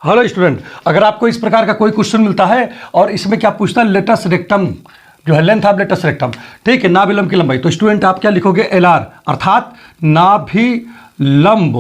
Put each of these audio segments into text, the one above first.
Hello student, अगर आपको इस प्रकार का कोई क्वेश्चन मिलता है और इसमें क्या पूछता है, लेटस रेक्टम जो है लेंथ ऑफ लेटस रेक्टम, ठीक है, नाभिलंब की लंबाई, तो स्टूडेंट आप क्या लिखोगे, LR अर्थात नाभिलंब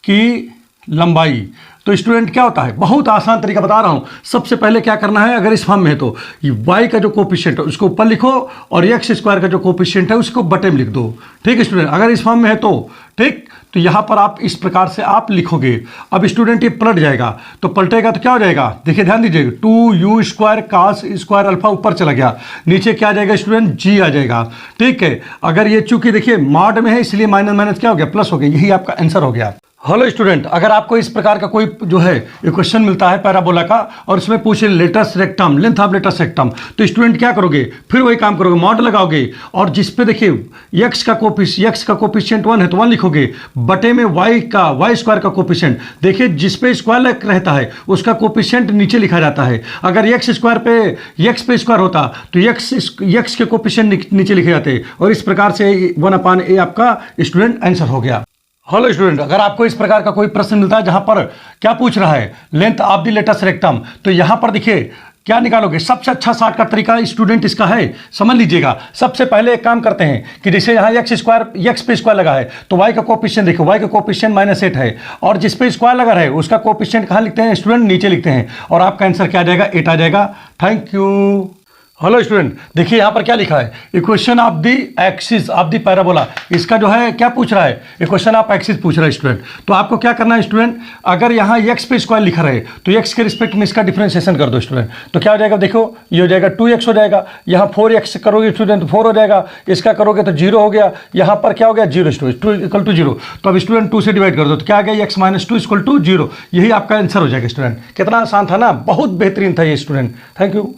की लंबाई। तो स्टूडेंट क्या होता है, बहुत आसान तरीका बता रहा हूं। सबसे पहले क्या करना है, अगर इस फॉर्म में है तो y का जो कोफिशिएंट है उसको ऊपर लिखो और x स्क्वायर का जो कोफिशिएंट है उसको बटे में लिख दो। ठीक है स्टूडेंट, अगर इस फॉर्म में है तो ठीक, तो यहां पर आप इस प्रकार से आप लिखोगे। अब स्टूडेंट ये पलट जाएगा, तो पलटेगा तो क्या हो जाएगा, देखिए ध्यान दीजिएगा, 2u स्क्वायर कास स्क्वायर अल्फा ऊपर चला गया, नीचे क्या आ जाएगा स्टूडेंट, g आ जाएगा। ठीक है, अगर ये चूंकि देखिए मॉड में है इसलिए माइनस माइनस क्या हो गया, प्लस हो गया, यही आपका आंसर हो गया। हेलो स्टूडेंट, अगर आपको इस प्रकार का कोई जो है इक्वेशन मिलता है पैराबोला का और इसमें पूछे latus rectum, length of latus rectum, तो स्टूडेंट क्या करोगे, फिर वही काम करोगे, मॉड लगाओगे और जिस पे देखिए x का कोफिशिएंट 1 है तो 1 लिखोगे, बटे में y स्क्वायर का कोफिशिएंट, देखिए जिस पे स्क्वायर रहता है उसका कोफिशिएंट नीचे लिखा जाता है। अगर x स्क्वायर पे x पे स्क्वायर होता तो x के कोफिशिएंट नीचे लिखे जाते और इस प्रकार से 1/a आपका स्टूडेंट आंसर हो गया। हेलो स्टूडेंट, अगर आपको इस प्रकार का कोई प्रश्न मिलता है जहां पर क्या पूछ रहा है, length of the latus rectum, तो यहां पर देखिए क्या निकालोगे, सबसे अच्छा शॉर्टकट तरीका स्टूडेंट इसका है, समझ लीजिएगा। सबसे पहले एक काम करते हैं कि जैसे यहाँ x पे स्क्वायर लगा है तो y का कोफिशिएंट देखो, y का कोफिशिएंट -8 है और जिस पे स्क्वायर लगा है उसका कोफिशिएंट कहाँ लिखते हैं स्टूडेंट, नीचे लिखते हैं और आपका आंसर क्या आ जाएगा, 8 आ जाएगा। Thank you. हेलो स्टूडेंट, देखिए यहाँ पर क्या लिखा है, equation of the axis of the parabola, इसका जो है क्या पूछ रहा है, इक्वेशन ऑफ एक्सिस पूछ रहा है स्टूडेंट। तो आपको क्या करना है स्टूडेंट, अगर यहाँ x पे स्क्वायर लिखा रहे तो x के रिस्पेक्ट में इसका डिफरेंशिएशन कर दो स्टूडेंट, तो क्या हो जाएगा, देखो ये हो जाएगा 2x हो जाएगा, यहाँ 4x करोगे स्टूडेंट 4 हो जाएगा, इसका करोगे तो 0 हो गया, यहाँ पर क्या हो गया 0 स्टूडेंट, 2 इक्वल टू 0, तो अब स्टूडेंट 2 से डिवाइड कर दो तो क्या आ गया, x - 2 इक्वल टू 0, यही आपका आंसर हो जाएगा स्टूडेंट। कितना आसान था ना, बहुत बेहतरीन था ये student. Thank you.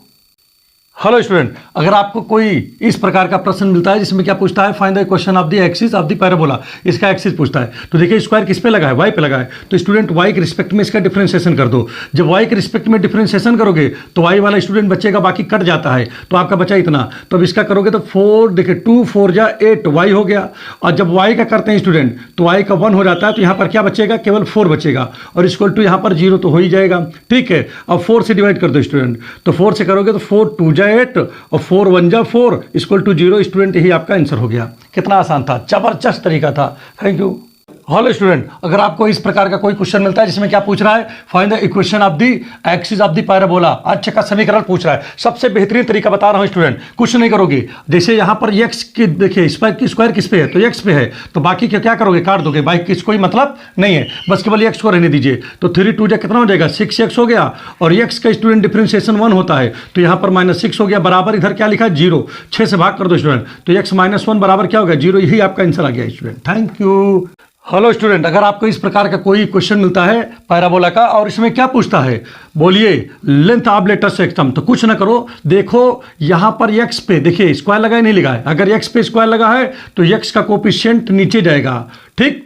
Hello student, अगर आपको कोई इस प्रकार का प्रश्न मिलता है जिसमें क्या पूछता है, find the equation of the axis of the parabola, इसका एक्सिस पूछता है, तो देखिए स्क्वायर किस पे लगा है, y पे लगा है, तो स्टूडेंट y के रिस्पेक्ट में इसका डिफरेंशिएशन कर दो। जब y के रिस्पेक्ट में डिफरेंशिएशन करोगे तो y वाला स्टूडेंट बचेगा, बाकी कट जाता है, तो आपका बचा इतना, तो अब इसका करोगे तो 4 देखिए 2 4 जा 8 y हो गया, और जब y का करते हैं स्टूडेंट तो y का 1 हो जाता है, तो यहाँ पर क्या बचेगा, केवल 4 बचेगा और इक्वल टू यहाँ पर 0 तो हो ही जाएगा। ठीक है, अब 4 से डिवाइड कर दो स्टूडेंट, तो 4 से करोगे तो 4 2 जा 8 और 4 1 जा 4 इक्वल टू 0, स्टूडेंट यही आपका आंसर हो गया। कितना आसान था, जबरदस्त तरीका था। Thank you. हेलो स्टूडेंट, अगर आपको इस प्रकार का कोई क्वेश्चन मिलता है जिसमें क्या पूछ रहा है, find the equation of the axis of the parabola, अच्छे का समीकरण पूछ रहा है, सबसे बेहतरीन तरीका बता रहा हूं स्टूडेंट, कुछ नहीं करोगे, जैसे यहां पर x की देखिए स्क्वायर किस पे है, तो x पे है, तो बाकी क्या करोगे, काट दोगे, बाकी किस कोई मतलब नहीं है, बस केवल x को रहने दीजिए, तो 3 2 जा कितना हो जाएगा, 6x हो गया, और x का स्टूडेंट डिफरेंशिएशन 1 होता है, तो यहाँ पर -6 हो गया, बराबर इधर क्या लिखा है 0, 6 से भाग कर दो स्टूडेंट, तो x - 1 बराबर क्या होगा 0, यही आपका आंसर आ गया student. Thank you. Hello student, अगर आपको इस प्रकार का कोई क्वेश्चन मिलता है पैराबोला का और इसमें क्या पूछता है, बोलिए लेंथ ऑफ लेटस रेक्टम, तो कुछ ना करो, देखो यहाँ पर x पे देखिए स्क्वायर लगा है नहीं लगा है, अगर x पे स्क्वायर लगा है तो x का कोफिशिएंट नीचे जाएगा, ठीक,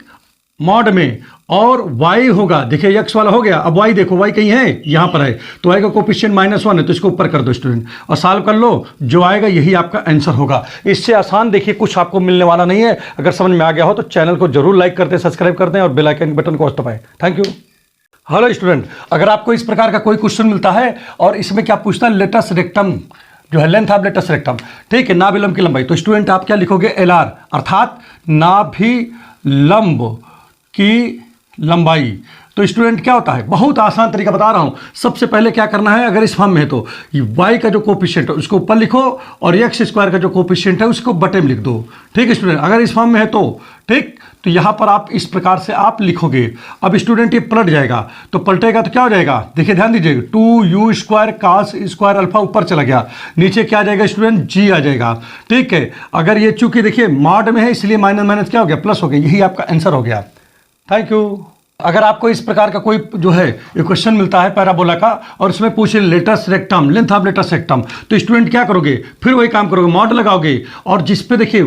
मॉड में, और y होगा, देखिए x वाला हो गया, अब y देखो y कहीं है, यहाँ पर है, तो y का कोफिशिएंट -1 है, तो इसको ऊपर कर दो स्टूडेंट और सॉल्व कर लो, जो आएगा यही आपका आंसर होगा। इससे आसान देखिए कुछ आपको मिलने वाला नहीं है। अगर समझ में आ गया हो तो चैनल को जरूर लाइक करते हैं, सब्सक्राइब करते हैं और बेल आइकन बटन को दबाएं। Thank you. हेलो स्टूडेंट, अगर आपको इस प्रकार का कोई क्वेश्चन मिलता है और इसमें क्या पूछता है, लेटस रेक्टम जो है लेंथ ऑफ लेटस रेक्टम, ठीक है, नाभिलंब की लंबाई, तो स्टूडेंट आप क्या लिखोगे, LR अर्थात नाभिलंब की लंबाई। तो स्टूडेंट क्या होता है, बहुत आसान तरीका बता रहा हूं। सबसे पहले क्या करना है, अगर इस फॉर्म में है तो y का जो कोफिशिएंट है उसको ऊपर लिखो और x स्क्वायर का जो कोफिशिएंट है उसको बटे में लिख दो। ठीक है स्टूडेंट, अगर इस फॉर्म में है तो ठीक, तो यहां पर आप इस प्रकार से आप लिखोगे। अब स्टूडेंट ये पलट जाएगा, तो पलटेगा तो क्या हो जाएगा, देखिए ध्यान दीजिएगा, 2u स्क्वायर कास स्क्वायर अल्फा ऊपर चला गया, नीचे क्या आ जाएगा स्टूडेंट, g आ जाएगा। ठीक है, अगर ये चूंकि देखिए मॉड में है इसलिए माइनस माइनस क्या हो गया, प्लस हो गया, यही आपका आंसर हो गया। Thank you. अगर आपको इस प्रकार का कोई जो है इक्वेशन मिलता है पैराबोला का और इसमें पूछे latus rectum, length of latus rectum, तो स्टूडेंट क्या करोगे, फिर वही काम करोगे, मॉड लगाओगे और जिस पे देखिए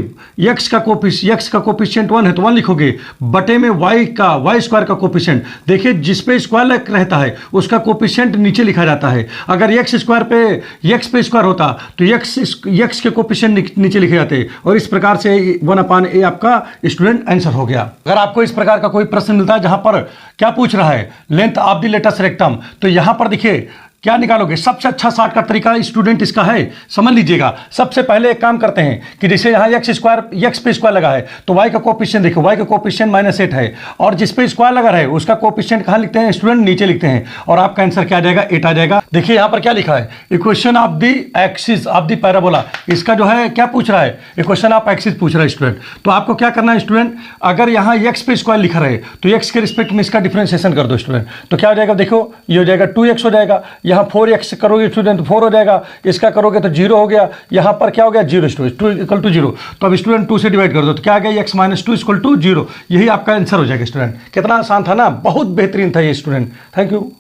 x का कोफिशिएंट 1 है तो 1 लिखोगे, बटे में y स्क्वायर का कोफिशिएंट, देखिए जिस पे स्क्वायर रहता है उसका कोफिशिएंट नीचे लिखा जाता है। अगर x पे स्क्वायर होता तो x के कोफिशिएंट नीचे लिखे जाते और इस प्रकार से 1/a आपका स्टूडेंट आंसर हो गया। अगर आपको इस प्रकार का कोई प्रश्न मिलता है जहां पर क्या पूछ रहा है, length of the latus rectum. तो यहां पर देखिए क्या निकालोगे, सबसे अच्छा शॉर्टकट तरीका स्टूडेंट इसका है, समझ लीजिएगा। सबसे पहले एक काम करते हैं कि जैसे यहाँ एक्स पे स्क्वायर लगा है तो वाई का कोफिशिएंट देखो, वाई का कोफिशिएंट -8 है, और जिस पे स्क्वायर लगा है उसका कोफिशिएंट कहाँ लिखते हैं स्टूडेंट, नीचे लिखते हैं, और आपका आंसर क्या आ जाएगा, 8 आ जाएगा। देखिए यहाँ पर क्या लिखा है, equation of the axis of the parabola, इसका जो है क्या पूछ रहा है, इक्वेशन ऑफ एक्सिस पूछ रहा है स्टूडेंट। तो आपको क्या करना है स्टूडेंट, अगर यहाँ एक्स पे स्क्वायर लिखा रहे तो एक्स के रिस्पेक्ट में इसका डिफरेंशिएशन कर दो स्टूडेंट। तो क्या हो जाएगा, देखो ये हो जाएगा 2x हो जाएगा, यहाँ 4x करोगे स्टूडेंट तो 4 हो जाएगा, इसका करोगे तो 0 हो गया, यहाँ पर क्या हो गया 0 स्टूडेंट, 2 इक्वल टू 0। तो अब स्टूडेंट 2 से डिवाइड कर दो तो क्या आ गया, x - 2 इक्वल टू 0। यही आपका आंसर हो जाएगा स्टूडेंट। कितना आसान था ना, बहुत बेहतरीन था ये स्टूडेंट। Thank you.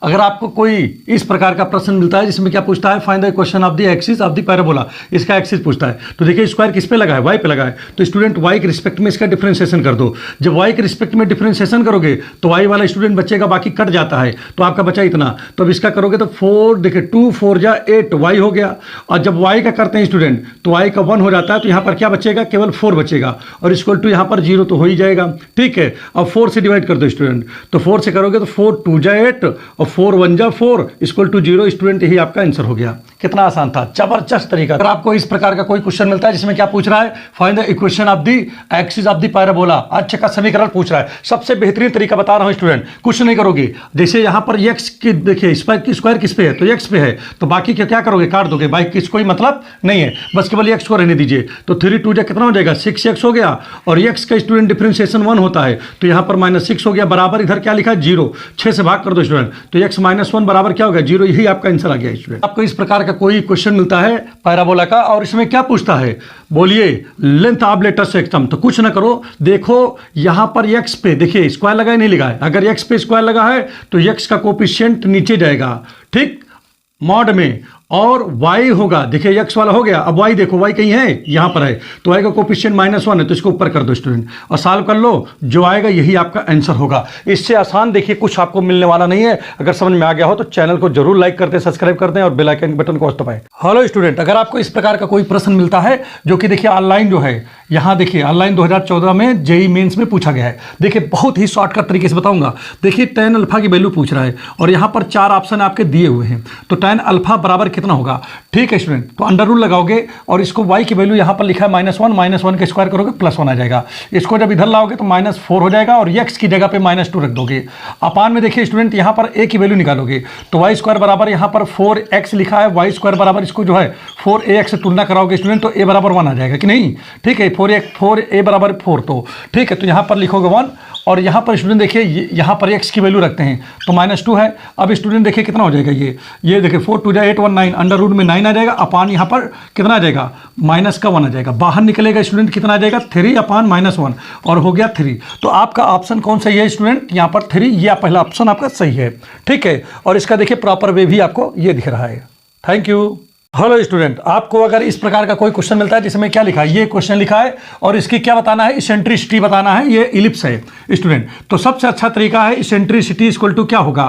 अगर आपको कोई इस प्रकार का प्रश्न मिलता है जिसमें क्या पूछता है, find the equation of the axis of the parabola, इसका एक्सिस पूछता है, तो देखिए स्क्वायर किस पे लगा है, वाई पे लगा है, तो स्टूडेंट वाई के रिस्पेक्ट में इसका डिफरेंशिएशन कर दो। जब वाई के रिस्पेक्ट में डिफरेंशिएशन करोगे तो वाई वाला स्टूडेंट बचेगा, बाकी कट जाता है, तो आपका बचा इतना। तो अब इसका करोगे तो 4 देखिए 2 4 जा 8 वाई हो गया, और जब वाई का करते हैं स्टूडेंट तो वाई का 1 हो जाता है, तो यहाँ पर क्या बचेगा, केवल 4 बचेगा, और इक्वल टू यहाँ पर 0 तो हो ही जाएगा। ठीक है, अब 4 से डिवाइड कर दो स्टूडेंट, तो 4 से करोगे तो 4 2 जा 8 और 4 1 जा 4 इक्वल टू 0 स्टूडेंट, यही आपका आंसर हो गया। कितना आसान था, जबरदस्त तरीका। अगर आपको इस प्रकार का कोई क्वेश्चन मिलता है जिसमें क्या पूछ रहा है, find the equation of the axis of the parabola, अच्छे का समीकरण पूछ रहा है, सबसे बेहतरीन तरीका बता रहा हूं स्टूडेंट, कुछ नहीं करोगे। जैसे यहां पर x की देखिए स्क्वायर किस पे है, तो x पे है, तो बाकी क्या करोगे, काट दोगे, बाकी किस कोई मतलब नहीं है, बस केवल x को रहने दीजिए। तो 3 2 कितना हो जाएगा, 6x हो गया, और x का स्टूडेंट डिफरेंशिएशन 1 होता है, तो यहां पर -6 हो गया, बराबर इधर क्या लिखा है 0, 6 से भाग कर दो स्टूडेंट, तो x - 1 बराबर क्या होगा 0, यही आपका आंसर आ गया स्टूडेंट। आपको इस प्रकार का कोई क्वेश्चन मिलता है पैराबोला का और इसमें क्या पूछता है, बोलिए लेंथ ऑफ लेटस रेक्टम, तो कुछ ना करो, देखो यहां पर x पे देखिए स्क्वायर लगा है नहीं लगा है, अगर x पे स्क्वायर लगा है तो x का कोफिशिएंट नीचे जाएगा, ठीक मॉड में, और y होगा, देखिए x वाला हो गया, अब y देखो y कहीं है, यहां पर है, तो y का कोफिशिएंट -1 है, तो इसको ऊपर कर दो स्टूडेंट और सॉल्व कर लो, जो आएगा यही आपका आंसर होगा। इससे आसान देखिए कुछ आपको मिलने वाला नहीं है। अगर समझ में आ गया हो तो चैनल को जरूर लाइक करते, सब्सक्राइब करते हैं और बेल आइकन बटन को दबाएं। हेलो स्टूडेंट, अगर आपको इस प्रकार का कोई प्रश्न मिलता है जो कि देखिए ऑनलाइन जो है, यहाँ देखिए ऑनलाइन 2014 में जेईई मेंस में पूछा गया है, देखिए बहुत ही शॉर्टकट तरीके से बताऊंगा। देखिए tan अल्फा की वैल्यू पूछ रहा है और यहाँ पर 4 ऑप्शन आपके दिए हुए हैं, तो tan अल्फा बराबर कितना होगा, ठीक है स्टूडेंट, तो अंडर रूल लगाओगे और इसको y की वैल्यू यहाँ पर लिखा है -1 के स्क्वायर करोगे +1 आ जाएगा, इसको जब इधर लाओगे तो -4 हो जाएगा और x की जगह पे -2 रख दोगे। अपान में देखिए स्टूडेंट यहाँ पर a की वैल्यू निकालोगे तो y स्क्वायर बराबर यहाँ पर 4x लिखा है, y स्क्वायर बराबर इसको जो है 4ax से तुलना कराओगे स्टूडेंट तो a बराबर 1 आ जाएगा कि नहीं, ठीक है, 4a बराबर 4, तो ठीक है, तो यहाँ पर लिखोगे 1 और यहाँ पर स्टूडेंट देखिए यहाँ पर x की वैल्यू रखते हैं तो -2 है। अब स्टूडेंट देखिए कितना हो जाएगा, ये देखिए 4 2 8 1 9 अंडर रूट में 9 आ जाएगा, अपान यहाँ पर कितना आ जाएगा -1 आ जाएगा, बाहर निकलेगा स्टूडेंट कितना आ जाएगा 3 अपान -1 और हो गया 3। तो आपका ऑप्शन कौन सही है स्टूडेंट, यहाँ पर 3, यह पहला ऑप्शन आपका सही है, ठीक है, और इसका देखिए प्रॉपर वे भी आपको ये दिख रहा है। Thank you. हेलो स्टूडेंट, आपको अगर इस प्रकार का कोई क्वेश्चन मिलता है जिसमें क्या लिखा है, ये क्वेश्चन लिखा है और इसकी क्या बताना है, इसेंट्रिसिटी बताना है, ये इलिप्स है स्टूडेंट, तो सबसे अच्छा तरीका है इसेंट्रिसिटी इक्वल टू क्या होगा,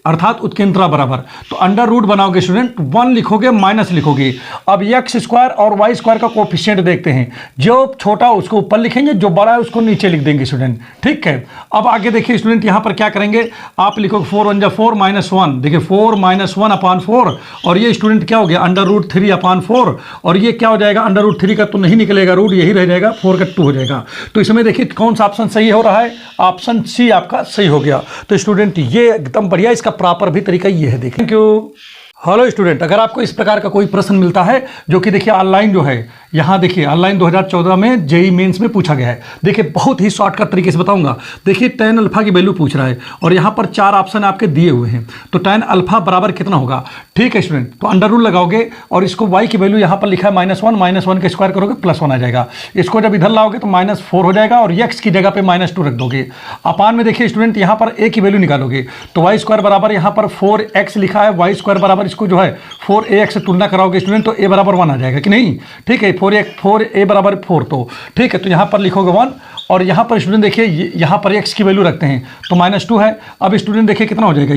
अर्थात उत्केंद्रता बराबर, तो अंडर रूट बनाओगे स्टूडेंट, 1 लिखोगे माइनस लिखोगे। अब x स्क्वायर और y स्क्वायर का कोफिशिएंट देखते हैं, जो छोटा उसको ऊपर लिखेंगे, जो बड़ा है उसको नीचे लिख देंगे स्टूडेंट, ठीक है। अब आगे देखिए स्टूडेंट यहाँ पर क्या करेंगे, आप लिखोगे 4 1 जा 4 -1, देखिए 4 -1 अपान 4 और ये स्टूडेंट क्या हो गया अंडर रूट 3 अपान 4 और ये क्या हो जाएगा अंडर रूट 3 का तो नहीं निकलेगा रूट, यही रह जाएगा 4 का 2 हो जाएगा। तो इसमें देखिए कौन सा ऑप्शन सही हो रहा है, ऑप्शन सी आपका सही हो गया। तो स्टूडेंट ये एकदम बढ़िया, इसका प्रॉपर भी तरीका ये है, देखिए। Thank you. हेलो स्टूडेंट, अगर आपको इस प्रकार का कोई प्रश्न मिलता है जो कि देखिए ऑनलाइन जो है, यहाँ देखिए ऑनलाइन 2014 में जेईई मेंस में पूछा गया है, देखिए बहुत ही शॉर्टकट तरीके से बताऊंगा। देखिए tan अल्फा की वैल्यू पूछ रहा है और यहाँ पर 4 ऑप्शन आपके दिए हुए हैं, तो tan अल्फा बराबर कितना होगा, ठीक है स्टूडेंट, तो अंडर रूल लगाओगे और इसको y की वैल्यू यहाँ पर लिखा है -1 के स्क्वायर करोगे +1 आ जाएगा, इसको जब इधर लाओगे तो -4 हो जाएगा और x की जगह पे -2 रख दोगे। अपान में देखिए स्टूडेंट यहाँ पर a की वैल्यू निकालोगे तो y स्क्वायर बराबर यहाँ पर 4x लिखा है, y स्क्वायर बराबर इसको जो है 4ax से तुलना कराओगे स्टूडेंट तो a बराबर 1 आ जाएगा कि नहीं, ठीक है, 4a बराबर 4, तो ठीक है, तो यहाँ पर लिखोगे 1 और यहाँ पर स्टूडेंट देखिए यहाँ पर x की वैल्यू रखते हैं तो -2 है। अब स्टूडेंट देखिए कितना हो जाएगा,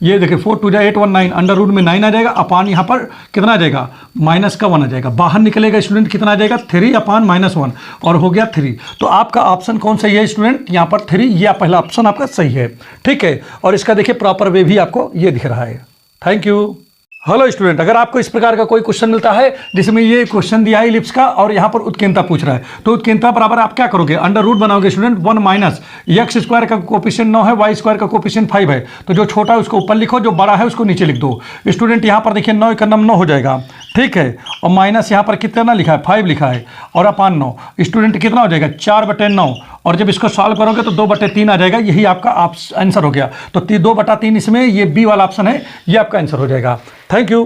ये देखिए 4 2 8 1 9, अंडर रूट में 9 आ जाएगा, अपान यहाँ पर कितना आ जाएगा, -1 आ जाएगा, बाहर निकलेगा स्टूडेंट कितना आ जाएगा, 3 अपान -1 और हो गया 3। तो आपका ऑप्शन कौन सही है स्टूडेंट, यहाँ पर 3, ये पहला ऑप्शन आपका सही है। ठीक है, और इसका देखिए प्रॉपर वे भी आपको ये दिख रहा है। Thank you. हेलो स्टूडेंट, अगर आपको इस प्रकार का कोई क्वेश्चन मिलता है जिसमें ये क्वेश्चन दिया है इलिप्स का और यहाँ पर उत्कीर्णता पूछ रहा है, तो उत्कीर्णता बराबर आप क्या करोगे, अंडर रूट बनाओगे स्टूडेंट 1 माइनस एक्स स्क्वायर का कोफिशिएंट 9 है, वाई स्क्वायर का कोफिशिएंट 5 है, तो जो छोटा है उसको ऊपर लिखो, जो बड़ा है उसको नीचे लिख दो। स्टूडेंट यहाँ पर देखिए 9 का 9 हो जाएगा, ठीक है, और माइनस यहाँ पर कितना लिखा है, 5 लिखा है, और अपान 9 स्टूडेंट कितना हो जाएगा, 4/9, और जब इसको सॉल्व करोगे तो 2/3 आ जाएगा। यही आपका आंसर हो गया। तो 2/3 इसमें ये बी वाला ऑप्शन है, ये आपका आंसर हो जाएगा। Thank you.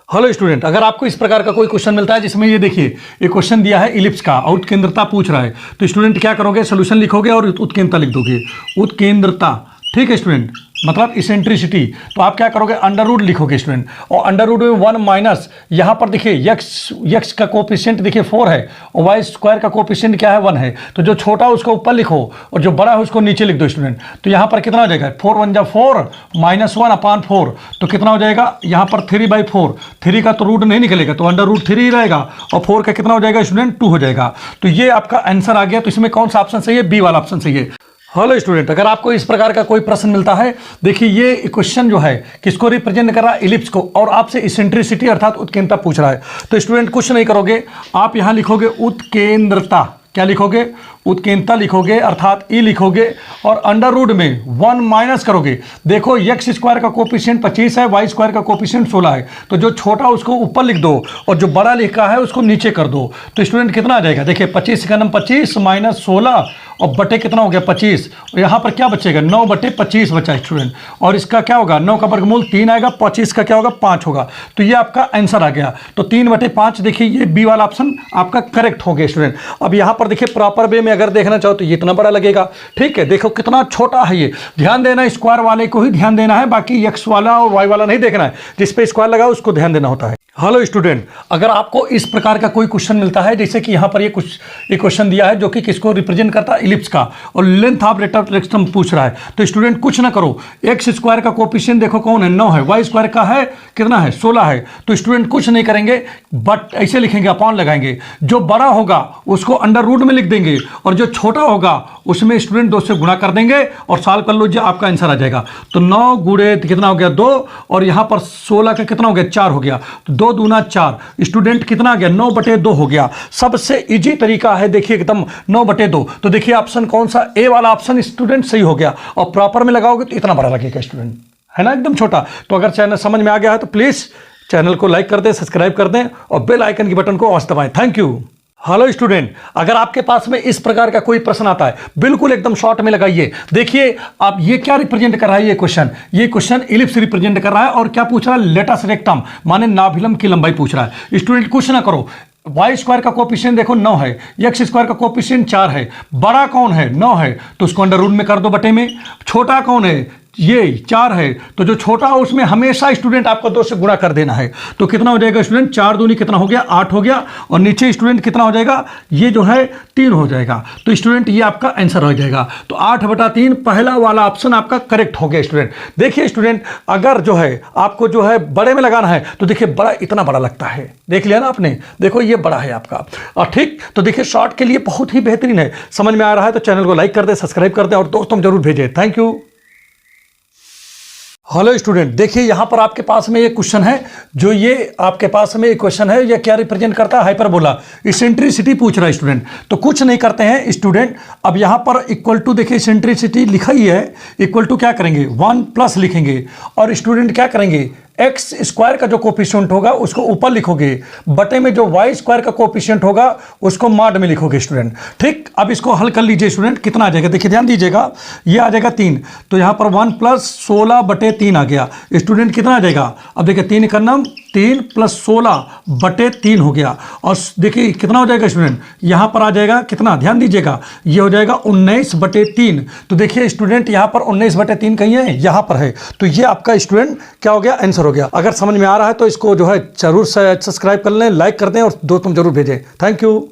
हेलो स्टूडेंट, अगर आपको इस प्रकार का कोई क्वेश्चन मिलता है जिसमें ये देखिए ये क्वेश्चन दिया है इलिप्स का, उत्केंद्रता पूछ रहा है, तो स्टूडेंट क्या करोगे, सोल्यूशन लिखोगे और उत्केंद्रता लिख दोगे, उत्केंद्रता, ठीक है स्टूडेंट, मतलब इसेंट्रिसिटी। तो आप क्या करोगे, अंडर रूट लिखोगे स्टूडेंट, और अंडर रूट में 1 माइनस यहाँ पर देखिए x का कोफिशिएंट देखिए 4 है और वाई स्क्वायर का कोफिशिएंट क्या है, 1 है, तो जो छोटा है उसको ऊपर लिखो और जो बड़ा है उसको नीचे लिख दो स्टूडेंट। तो यहाँ पर कितना हो जाएगा, 4 1 जा 4 -1 अपान 4, तो कितना हो जाएगा यहाँ पर 3/4, 3 का तो रूट नहीं निकलेगा तो अंडर रूट 3 ही रहेगा, और 4 का कितना हो जाएगा स्टूडेंट, 2 हो जाएगा। तो ये आपका आंसर आ गया। तो इसमें कौन सा ऑप्शन सही है, बी वाला ऑप्शन सही है। हेलो स्टूडेंट, अगर आपको इस प्रकार का कोई प्रश्न मिलता है, देखिए ये क्वेश्चन जो है किसको रिप्रेजेंट कर रहा है, इलिप्स को, और आपसे इसेंट्रिसिटी अर्थात उत्केंद्रता पूछ रहा है, तो स्टूडेंट कुछ नहीं करोगे, आप यहाँ लिखोगे उत्केंद्रता, क्या लिखोगे, उत्केंद्रता लिखोगे अर्थात ई लिखोगे, और अंडर रूट में 1 माइनस करोगे। देखो एक्स स्क्वायर का कोफिशिएंट 25 है, वाई स्क्वायर का कोफिशिएंट 16 है, तो जो छोटा उसको ऊपर लिख दो और जो बड़ा लिखा है उसको नीचे कर दो। तो स्टूडेंट कितना आ जाएगा, देखिए 25 का 25 माइनस 16 और बटे कितना हो गया 25, और यहाँ पर क्या बचेगा 9/25 बचा स्टूडेंट, और इसका क्या होगा 9 का वर्गमूल 3 आएगा, 25 का क्या होगा 5 होगा। तो ये आपका आंसर आ गया। तो 3/5 देखिए ये बी वाला ऑप्शन आपका करेक्ट हो गया स्टूडेंट। अब यहाँ पर देखिए प्रॉपर वे में अगर देखना चाहो तो ये इतना बड़ा लगेगा, ठीक है, देखो कितना छोटा है ये, ध्यान देना स्क्वायर वाले को ही ध्यान देना है, बाकी एक्स वाला और वाई वाला नहीं देखना है, जिस पे स्क्वायर लगा उसको ध्यान देना होता है। हेलो स्टूडेंट, अगर आपको इस प्रकार का कोई क्वेश्चन मिलता है, जैसे कि यहाँ पर ये क्वेश्चन दिया है जो कि किसको रिप्रेजेंट करता है, इलिप्स का, और लेंथ ऑफ रेक्टम पूछ रहा है, तो स्टूडेंट कुछ ना करो, एक्स स्क्वायर का कोफिशिएंट देखो कौन है 9 है, वाई स्क्वायर का है कितना है 16 है, तो स्टूडेंट कुछ नहीं करेंगे बट ऐसे लिखेंगे, अपॉन लगाएंगे, जो बड़ा होगा उसको अंडर रूट में लिख देंगे और जो छोटा होगा उसमें स्टूडेंट 2 से गुणा कर देंगे और सॉल्व कर लो, जो आपका आंसर आ जाएगा। तो 9 गुणे कितना हो गया 2, और यहाँ पर 16 का कितना हो गया 4 हो गया, तो 2 दूना 4 स्टूडेंट कितना आ गया 9/2 हो गया। सबसे इजी तरीका है देखिए एकदम 9/2। तो देखिए ऑप्शन कौन सा, ए वाला ऑप्शन स्टूडेंट सही हो गया, और प्रॉपर में लगाओगे तो इतना बड़ा लगेगा स्टूडेंट, है ना, एकदम छोटा। तो अगर चैनल समझ में आ गया है तो प्लीज चैनल को लाइक कर दें, सब्सक्राइब कर दें और बेल आइकन की बटन को अवश्य दबाएं। Thank you. हेलो स्टूडेंट, अगर आपके पास में इस प्रकार का कोई प्रश्न आता है, बिल्कुल एकदम शॉर्ट में लगाइए। देखिए आप ये क्या रिप्रेजेंट कर रहा है, ये क्वेश्चन इलिप्स रिप्रेजेंट कर रहा है, और क्या पूछ रहा है, लेटस रेक्टम माने नाभिलम की लंबाई पूछ रहा है। स्टूडेंट कुछ ना करो, वाई स्क्वायर का कोफिशिएंट देखो 9 है, एक्स स्क्वायर का कोफिशिएंट 4 है, बड़ा कौन है 9 है, तो उसको अंडर रूट में कर दो बटे में, छोटा कौन है ये 4 है, तो जो छोटा है उसमें हमेशा स्टूडेंट आपको 2 से गुणा कर देना है। तो कितना हो जाएगा स्टूडेंट, 4 दूनी कितना हो गया 8 हो गया, और नीचे स्टूडेंट कितना हो जाएगा, ये जो है 3 हो जाएगा। तो स्टूडेंट ये आपका आंसर हो जाएगा। तो 8/3 पहला वाला ऑप्शन आपका करेक्ट हो गया स्टूडेंट। देखिए स्टूडेंट, अगर जो है आपको जो है बड़े में लगाना है तो देखिए बड़ा इतना बड़ा लगता है, देख लिया ना आपने, देखो ये बड़ा है आपका, और ठीक। तो देखिए शॉर्ट के लिए बहुत ही बेहतरीन है। समझ में आ रहा है तो चैनल को लाइक कर दें, सब्सक्राइब कर दें और दोस्तों जरूर भेजें। Thank you. हेलो स्टूडेंट, देखिए यहाँ पर आपके पास में ये क्वेश्चन है, जो ये आपके पास में एक क्वेश्चन है, ये क्या रिप्रेजेंट करता है, हाइपरबोला, इसेंट्रिसिटी पूछ रहा है स्टूडेंट। तो कुछ नहीं करते हैं स्टूडेंट, अब यहाँ पर इक्वल टू देखिए इसेंट्रिसिटी लिखा ही है, इक्वल टू क्या करेंगे 1 प्लस लिखेंगे, और स्टूडेंट क्या करेंगे एक्स स्क्वायर का जो कोफिशिएंट होगा उसको ऊपर लिखोगे, बटे में जो वाई स्क्वायर का कोफिशिएंट होगा उसको मॉड में लिखोगे स्टूडेंट, ठीक। अब इसको हल कर लीजिए स्टूडेंट, कितना आ जाएगा, देखिए ध्यान दीजिएगा, ये आ जाएगा 3, तो यहाँ पर 1 + 16/3 आ गया स्टूडेंट, कितना आ जाएगा, अब देखिए 3 का नाम 3 + 16/3 हो गया, और देखिए कितना हो जाएगा स्टूडेंट, यहाँ पर आ जाएगा कितना, ध्यान दीजिएगा, ये हो जाएगा 19/3। तो देखिए स्टूडेंट यहाँ पर 19/3 कहीं है, यहाँ पर है, तो ये आपका स्टूडेंट क्या हो गया, आंसर हो गया। अगर समझ में आ रहा है तो इसको जो है जरूर सब्सक्राइब कर लें, लाइक कर दें और दोस्तों जरूर भेजें। Thank you.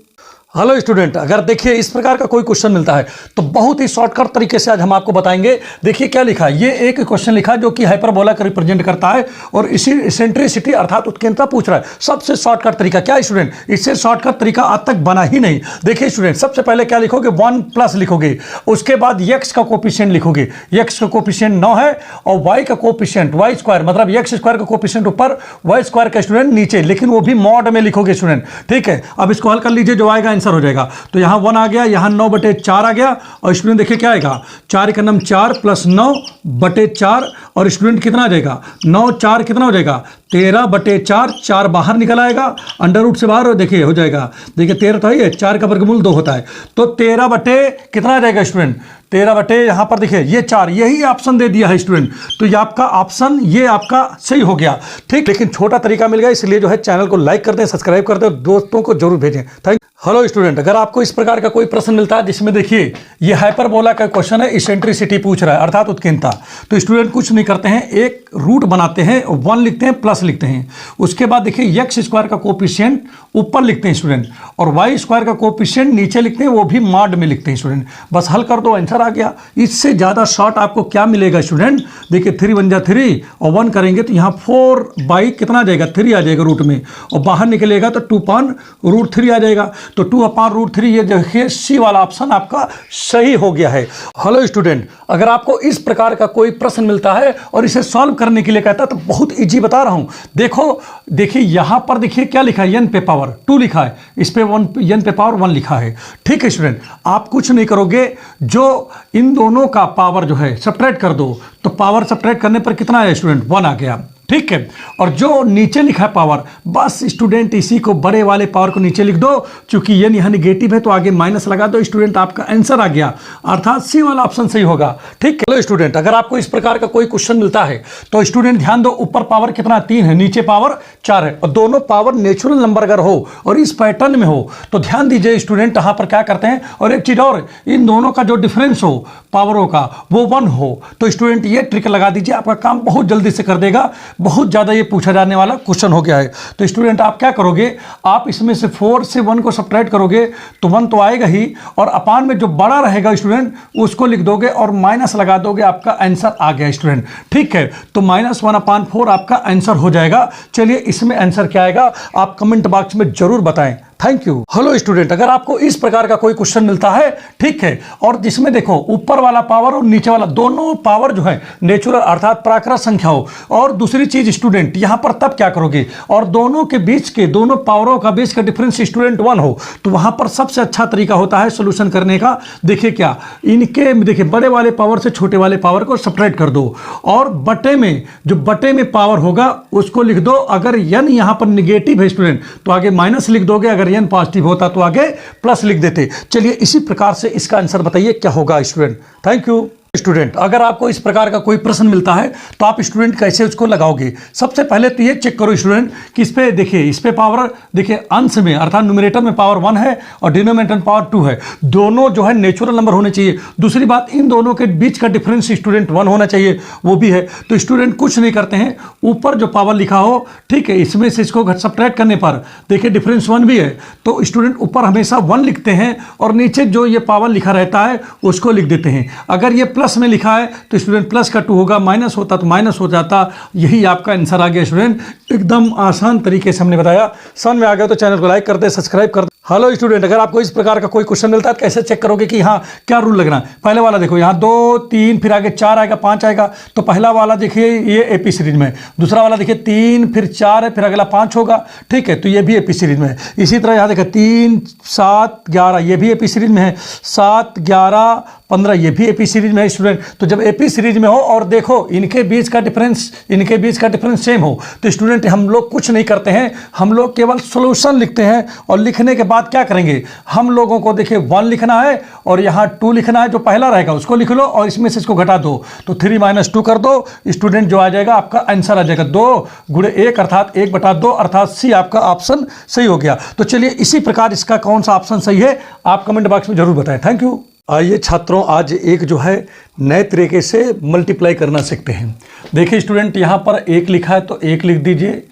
हेलो स्टूडेंट, अगर देखिए इस प्रकार का कोई क्वेश्चन मिलता है तो बहुत ही शॉर्टकट तरीके से आज हम आपको बताएंगे। देखिए क्या लिखा है, ये एक क्वेश्चन लिखा है जो कि हाइपरबोला का रिप्रेजेंट करता है और इसी इसेंट्रिसिटी अर्थात उत्केंद्रता पूछ रहा है। सबसे शॉर्टकट तरीका क्या है स्टूडेंट, इससे शॉर्टकट तरीका आज तक बना ही नहीं। देखिए स्टूडेंट, सबसे पहले क्या लिखोगे, 1 प्लस लिखोगे, उसके बाद एक्स का कोफिशिएंट लिखोगे। एक्स का कोफिशिएंट 9 है और वाई का कोफिशिएंट वाई स्क्वायर मतलब एक्स स्क्वायर का कोफिशिएंट ऊपर, वाई स्क्वायर का स्टूडेंट नीचे, लेकिन वो भी मॉड में लिखोगे स्टूडेंट। ठीक है, अब इसको हल कर लीजिए, जो आएगा आंसर हो जाएगा। तो यहाँ 1 आ गया, यहाँ 9/4 आ गया और स्टूडेंट देखिए क्या आएगा, 4 का नम 4 प्लस 9/4 और स्टूडेंट कितना आ जाएगा, 9 4 कितना हो जाएगा, 13/4, 4 बाहर निकल आएगा, अंडर रूट से बाहर देखिए हो जाएगा। देखिए 13 तो है, 4 का वर्गमूल 2 होता है, तो 13 बटे कितना आ जाएगा स्टूडेंट, 13 बटे यहाँ पर देखिए ये 4, यही ऑप्शन दे दिया है स्टूडेंट। तो ये आपका ऑप्शन, ये आपका सही हो गया। ठीक, लेकिन छोटा तरीका मिल गया, इसलिए जो है चैनल को लाइक कर दें, सब्सक्राइब कर दें और दोस्तों को जरूर भेजें। थैंक। हेलो स्टूडेंट, अगर आपको इस प्रकार का कोई प्रश्न मिलता है जिसमें देखिए ये हाइपरबोला का क्वेश्चन है, इसेंट्रिसिटी पूछ रहा है अर्थात उत्केंद्रता, तो स्टूडेंट कुछ नहीं करते हैं, एक रूट बनाते हैं, 1 लिखते हैं, प्लस लिखते हैं, उसके बाद देखिए एक्स स्क्वायर का कोफिशिएंट ऊपर लिखते हैं स्टूडेंट और वाई स्क्वायर का कोफिशिएंट नीचे लिखते हैं, वो भी मॉड में लिखते हैं स्टूडेंट। बस हल कर दो, आंसर आ गया। इससे ज़्यादा शॉर्ट आपको क्या मिलेगा स्टूडेंट, देखिए 3 × 3 और 1 करेंगे तो यहाँ 4 कितना आ जाएगा, 3 आ जाएगा रूट में, और बाहर निकलेगा तो 2/√3 आ जाएगा। तो 2/√3, ये देखिए सी वाला ऑप्शन आपका सही हो गया है। हेलो स्टूडेंट, अगर आपको इस प्रकार का कोई प्रश्न मिलता है और इसे सॉल्व करने के लिए कहता है तो बहुत इजी बता रहा हूं। देखो देखिए यहां पर देखिए क्या लिखा है, n पे पावर 2 लिखा है, इस पे n पे पावर 1 लिखा है। ठीक है स्टूडेंट, आप कुछ नहीं करोगे, जो इन दोनों का पावर जो है सब्ट्रैक्ट कर दो, तो पावर सब्ट्रैक्ट करने पर कितना है स्टूडेंट, 1 आ गया। ठीक है, और जो नीचे लिखा है पावर, बस स्टूडेंट इसी को बड़े वाले पावर को नीचे लिख दो, चूंकि ये यहाँ निगेटिव है तो आगे माइनस लगा दो, स्टूडेंट आपका आंसर आ गया, अर्थात सी वाला ऑप्शन सही होगा। ठीक है स्टूडेंट, अगर आपको इस प्रकार का कोई क्वेश्चन मिलता है तो स्टूडेंट ध्यान दो, ऊपर पावर कितना 3 है, नीचे पावर 4 है, और दोनों पावर नेचुरल नंबर अगर हो और इस पैटर्न में हो तो ध्यान दीजिए स्टूडेंट, यहाँ पर क्या करते हैं, और एक चीज और, इन दोनों का जो डिफरेंस हो पावरों का वो 1 हो, तो स्टूडेंट ये ट्रिक लगा दीजिए, आपका काम बहुत जल्दी से कर देगा। बहुत ज़्यादा ये पूछा जाने वाला क्वेश्चन हो गया है। तो स्टूडेंट आप क्या करोगे, आप इसमें से 4 से 1 को सब्ट्रैक्ट करोगे तो 1 तो आएगा ही, और अपान में जो बड़ा रहेगा स्टूडेंट उसको लिख दोगे और माइनस लगा दोगे, आपका आंसर आ गया स्टूडेंट। ठीक है, तो -1/4 आपका आंसर हो जाएगा। चलिए इसमें आंसर क्या आएगा आप कमेंट बॉक्स में जरूर बताएं। Thank you. हेलो स्टूडेंट, अगर आपको इस प्रकार का कोई क्वेश्चन मिलता है, ठीक है, और जिसमें देखो ऊपर वाला पावर और नीचे वाला दोनों पावर जो है नेचुरल अर्थात प्राकृत संख्या हो, और दूसरी चीज स्टूडेंट यहां पर तब क्या करोगे, और दोनों के बीच के दोनों पावरों का बीच का डिफरेंस स्टूडेंट 1 हो, तो वहां पर सबसे अच्छा तरीका होता है सोल्यूशन करने का। देखिए क्या, इनके देखिए बड़े वाले पावर से छोटे वाले पावर को सब्ट्रैक्ट कर दो, और बटे में जो बटे में पावर होगा उसको लिख दो। अगर n यहां पर निगेटिव है स्टूडेंट तो आगे माइनस लिख दोगे, अगर n पॉजिटिव होता तो आगे प्लस लिख देते। चलिए इसी प्रकार से इसका आंसर बताइए क्या होगा स्टूडेंट। Thank you. स्टूडेंट, अगर आपको इस प्रकार का कोई प्रश्न मिलता है तो आप स्टूडेंट कैसे उसको लगाओगे, सबसे पहले तो ये चेक करो स्टूडेंट कि इस पे देखिए, इस पे पावर देखिए अंश में अर्थात न्यूमरेटर में पावर 1 है और डिनोमिनेटर में पावर 2 है, दोनों जो है नेचुरल नंबर होने चाहिए। दूसरी बात, इन दोनों के बीच का डिफरेंस स्टूडेंट 1 होना चाहिए, वो भी है। तो स्टूडेंट कुछ नहीं करते हैं, ऊपर जो पावर लिखा हो, ठीक है, इसमें से इसको सब्ट्रैक्ट करने पर देखिए डिफरेंस 1 भी है, तो स्टूडेंट ऊपर हमेशा 1 लिखते हैं और नीचे जो ये पावर लिखा रहता है उसको लिख देते हैं। अगर ये प्लस में लिखा है तो स्टूडेंट प्लस का 2 होगा, माइनस होता तो माइनस हो जाता। यही आपका आंसर आ गया स्टूडेंट, एकदम आसान तरीके से हमने बताया। समझ में आ गया तो चैनल को लाइक कर दे, सब्सक्राइब कर दे। हेलो स्टूडेंट, अगर आपको इस प्रकार का कोई क्वेश्चन मिलता है तो कैसे चेक करोगे कि हाँ क्या रूल लगना है। पहले वाला देखो, यहाँ 2 3 फिर आगे 4 आएगा, 5 आएगा, तो पहला वाला देखिए ये एपी सीरीज में, दूसरा वाला देखिए 3 फिर 4 है, फिर अगला 5 होगा। ठीक है, तो ये भी एपी सीरीज में है। इसी तरह यहाँ देखिए 3 7 11 ये भी एपी सीरीज में है, 7 11 15 ये भी एपी सीरीज में है स्टूडेंट। तो जब एपी सीरीज में हो और देखो इनके बीच का डिफरेंस सेम हो तो स्टूडेंट हम लोग कुछ नहीं करते हैं, हम लोग केवल सॉल्यूशन लिखते हैं, और लिखने के बाद क्या करेंगे, हम लोगों को देखिए 1 लिखना है और यहाँ 2 लिखना है, जो पहला रहेगा उसको लिख लो और इसमें से इसको घटा दो, तो 3 - 2 कर दो स्टूडेंट, जो आ जाएगा आपका आंसर आ जाएगा 2 × 1 अर्थात 1/2 अर्थात सी आपका ऑप्शन सही हो गया। तो चलिए इसी प्रकार इसका कौन सा ऑप्शन सही है आप कमेंट बॉक्स में जरूर बताएं। Thank you. आइए छात्रों, आज एक जो है नए तरीके से मल्टीप्लाई करना सीखते हैं। देखिए स्टूडेंट, यहाँ पर 1 लिखा है तो 1 लिख दीजिए,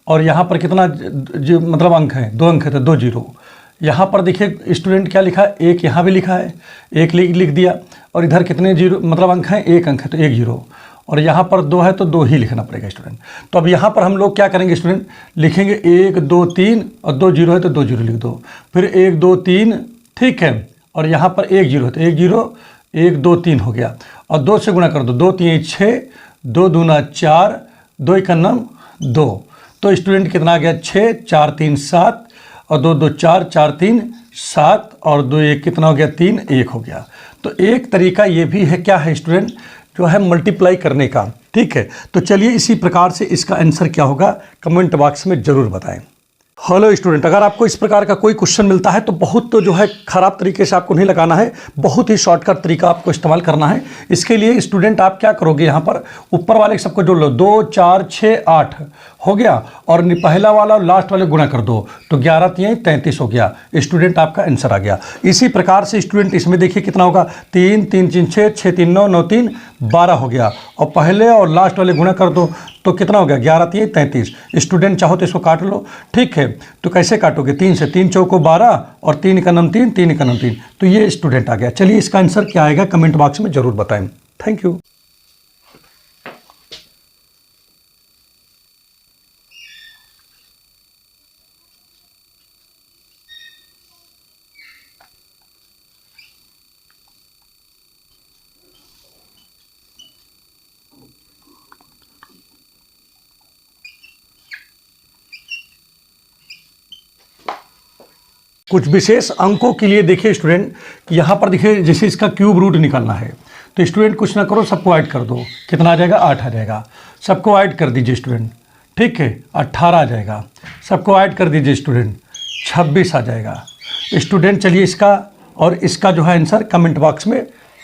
और यहाँ पर कितना मतलब अंक है, 2 अंक है तो 2 0। यहाँ पर देखिए स्टूडेंट क्या लिखा है, एक यहाँ भी लिखा है, एक लिख दिया, और इधर कितने जीरो मतलब अंक हैं, एक अंक है तो एक जीरो, और यहाँ पर 2 है तो 2 ही लिखना पड़ेगा स्टूडेंट। तो अब यहाँ पर हम लोग क्या करेंगे स्टूडेंट, लिखेंगे 1 2 3 और 2 जीरो है तो 2 जीरो लिख दो, फिर 1 2 3, ठीक है, और यहाँ पर 1 जीरो है तो 1 जीरो, 1 2 3 हो गया, और 2 से गुणा कर दो, 2 3 6, 2 दूना 4, 2 1 2, तो स्टूडेंट कितना आ गया 6, 4 3 7, और 2 2 4, 4 3 7, और 2 1 कितना हो गया 3, 1 हो गया। तो एक तरीका ये भी है, क्या है स्टूडेंट, जो है मल्टीप्लाई करने का, ठीक है। तो चलिए इसी प्रकार से इसका आंसर क्या होगा कमेंट बॉक्स में ज़रूर बताएं। हेलो स्टूडेंट, अगर आपको इस प्रकार का कोई क्वेश्चन मिलता है तो बहुत तो जो है ख़राब तरीके से आपको नहीं लगाना है, बहुत ही शॉर्टकट तरीका आपको इस्तेमाल करना है। इसके लिए स्टूडेंट आप क्या करोगे, यहाँ पर ऊपर वाले सबको जोड़ लो, 2 4 6 8 हो गया, और पहला वाला और लास्ट वाले गुणा कर दो, तो 11 3 33 हो गया। स्टूडेंट आपका आंसर आ गया। इसी प्रकार से स्टूडेंट इसमें देखिए कितना होगा, 3 3 3 6, 6 3 9, 9 3 12 हो गया, और पहले और लास्ट वाले गुणा कर दो तो कितना हो गया, 11 3 33। स्टूडेंट चाहो तो इसको काट लो, ठीक है। तो कैसे काटोगे, 3 से, 3 चौको 12 और 3 का नम 3, 3 का नम 3, तो ये स्टूडेंट आ गया। चलिए इसका आंसर क्या आएगा कमेंट बॉक्स में जरूर बताएं। Thank you. कुछ विशेष अंकों के लिए देखिए स्टूडेंट, यहाँ पर देखिए जैसे इसका क्यूब रूट निकालना है, तो स्टूडेंट कुछ ना करो, सबको ऐड कर दो, कितना आ जाएगा 8 आ जाएगा, सबको ऐड कर दीजिए स्टूडेंट, ठीक है, 18 आ जाएगा, सबको ऐड कर दीजिए स्टूडेंट, 26 आ जाएगा। स्टूडेंट चलिए इसका और इसका जो है आंसर कमेंट बॉक्स में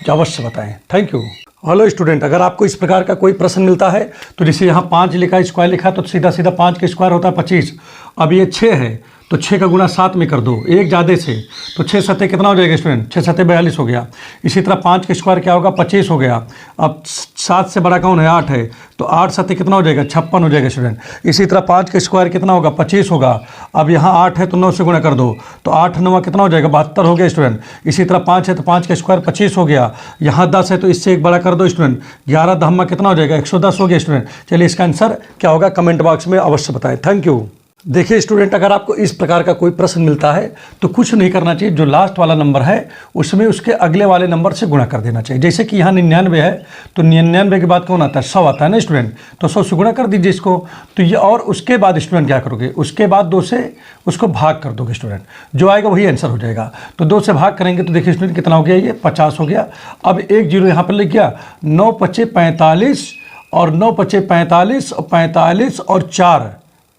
अवश्य बताएं। Thank you. हेलो स्टूडेंट, अगर आपको इस प्रकार का कोई प्रश्न मिलता है तो जैसे यहाँ 5 लिखा है, स्क्वायर लिखा है, तो सीधा सीधा 5 का स्क्वायर होता है 25। अब ये 6 है तो 6 का गुणा 7 में कर दो, एक ज़्यादा से, तो 6 सत्ते कितना हो जाएगा स्टूडेंट, 6 सत्ते 42 हो गया। इसी तरह 5 का स्क्वायर क्या होगा, 25 हो गया। अब 7 से बड़ा कौन है, 8 है, तो 8 सत्ते कितना हो जाएगा, 56 हो जाएगा स्टूडेंट। इसी तरह 5 का स्क्वायर कितना होगा, 25 होगा। अब यहाँ 8 है तो 9 से गुणा कर दो, तो 8 9 कितना हो जाएगा, 72 हो गया स्टूडेंट। इसी तरह 5 है तो 5 का स्क्वायर 25 हो गया। यहाँ 10 है तो इससे एक बड़ा कर दो स्टूडेंट, 11 10 कितना हो जाएगा, 110 हो गया स्टूडेंट। चलिए इसका आंसर क्या होगा कमेंट बॉक्स में अवश्य बताएं। Thank you. देखिए स्टूडेंट, अगर आपको इस प्रकार का कोई प्रश्न मिलता है तो कुछ नहीं करना चाहिए, जो लास्ट वाला नंबर है उसमें उसके अगले वाले नंबर से गुणा कर देना चाहिए। जैसे कि यहाँ 99 है तो 99 के बाद कौन आता है, 100 आता है ना स्टूडेंट, तो 100 से गुणा कर दीजिए इसको। तो ये, और उसके बाद स्टूडेंट क्या करोगे, उसके बाद 2 से उसको भाग कर दोगे स्टूडेंट, जो आएगा वही आंसर हो जाएगा। तो 2 से भाग करेंगे तो देखिए स्टूडेंट कितना हो गया, ये 50 हो गया। अब एक जीरो यहाँ पर लिख गया, 9 5 45 और 9 5 45 और 45 और 4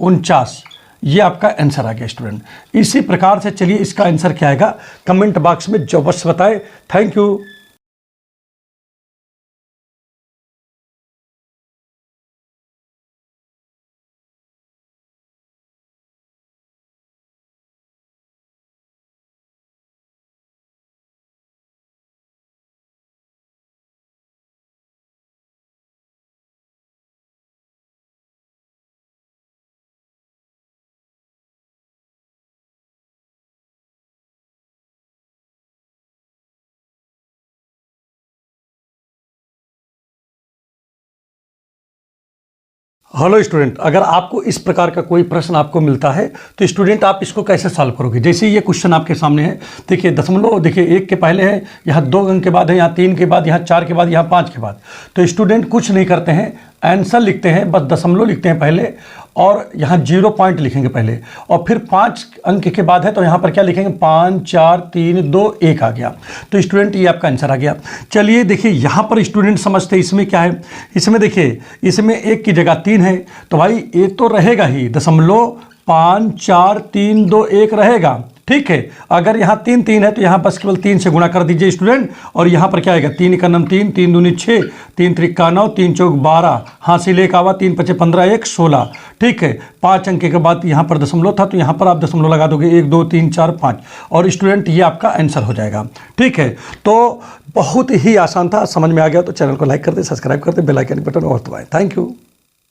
49, ये आपका आंसर आ गया स्टूडेंट। इसी प्रकार से चलिए इसका आंसर क्या आएगा कमेंट बॉक्स में जबरदस्त बताएं। Thank you. हेलो स्टूडेंट, अगर आपको इस प्रकार का कोई प्रश्न आपको मिलता है तो स्टूडेंट आप इसको कैसे सॉल्व करोगे। जैसे ये क्वेश्चन आपके सामने है, देखिए दशमलव, देखिए 1 के पहले है, यहाँ 2 अंक के बाद है, यहाँ 3 के बाद, यहाँ 4 के बाद, यहाँ 5 के बाद। तो स्टूडेंट कुछ नहीं करते हैं, आंसर लिखते हैं, बस दशमलव लिखते हैं पहले, और यहाँ 0 पॉइंट लिखेंगे पहले, और फिर 5 अंक के बाद है तो यहाँ पर क्या लिखेंगे, 5 4 3 2 1 आ गया। तो स्टूडेंट ये आपका आंसर आ गया। चलिए देखिए यहाँ पर स्टूडेंट समझते हैं इसमें क्या है, इसमें देखिए इसमें 1 की जगह 3 है, तो भाई ये तो रहेगा ही, दशमलव 5 4 3 2 1 रहेगा, ठीक है। अगर यहाँ 3 3 है तो यहाँ बस केवल 3 से गुणा कर दीजिए स्टूडेंट, और यहाँ पर क्या आएगा, 3 का नम 3, 3 दूनी 6, 3 त्रिका 9, 3 चौक 12, हासिल 1 आवा, 3 5 15 1 16, ठीक है। 5 अंक के बाद यहाँ पर दशमलव था तो यहाँ पर आप दशमलव लगा दोगे, 1 2 3 4 5, और स्टूडेंट ये आपका आंसर हो जाएगा, ठीक है। तो बहुत ही आसान था, समझ में आ गया तो चैनल को लाइक कर दे, सब्सक्राइब कर दे, बेल आइकन बटन और दबाएं। Thank you.